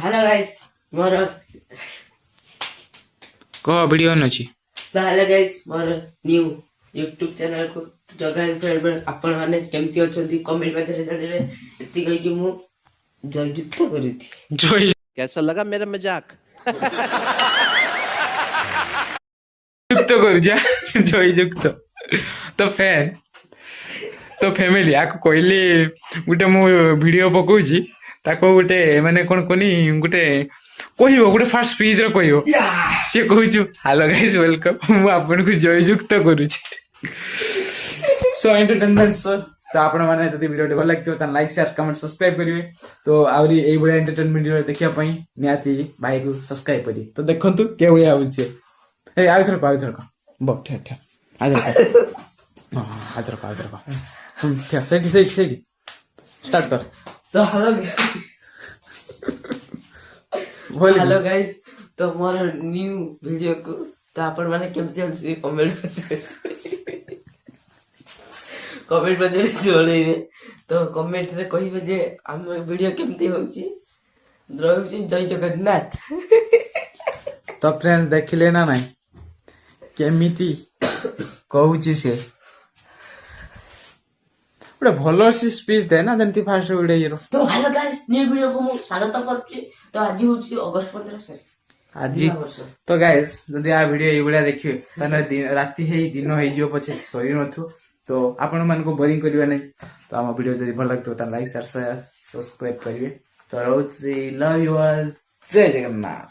Hello guys मोर कह video न अछि तो hello guys more new YouTube channel को जगह फ्रेंड आपण माने केमती अछंती कमेंट मध्ये जानबे एति कहि कि मु जययुक्त करूथी जय कैसा लगा मेरा मजाक युक्त कर जा जय युक्त तो फैन तो फैमिली आको कहली गोटे मु वीडियो पकाउची ताको गोटे माने कोन कोनी गोटे कहबो गोटे फास्ट स्पीच रो कहबो से कहूछु हेलो गाइस वेलकम मु आपन को जय युक्त करूची सो एंटरटेनमेंट सर तो आपण माने जदी वीडियो भल लागतो त लाइक शेयर कमेंट सब्सक्राइब करिवे तो आउरी एई बडा एंटरटेनमेंट वीडियो देखिया पई नियाती भाई को सब्सक्राइब करी तो देखंतु के बडा आउछे ए आउथर को बट ठे ठे आदर को सही स्टार्ट कर तो हेलो गाइस तो मोर न्यू वीडियो को तो आपण माने केमती अछंती कमेंट मध्ये जोड़ेबे तो कमेंट रे कहिबे जे हम वीडियो केमती होउची रहउची जय जगन्नाथ तो फ्रेंड देखिले ना नहीं केमिति कहूची से गोटे भल से स्पीच दे ना जमती फास्ट गोटे हीरो तो हेलो गाइस न्यू वीडियो को मु स्वागत करछि तो आज होउची अगस्त 15 से आज तो गाइस जदि आ वीडियो ए बडा देखिए तने राती हे दिन हे जियो पछे सरी नथु तो आपण मन को बोरिंग करिवे नहीं तो हम वीडियो जदि भल लागतो त लाइक शेयर सब्सक्राइब करिवे तो रोज लव यू ऑल जय जगन्नाथ।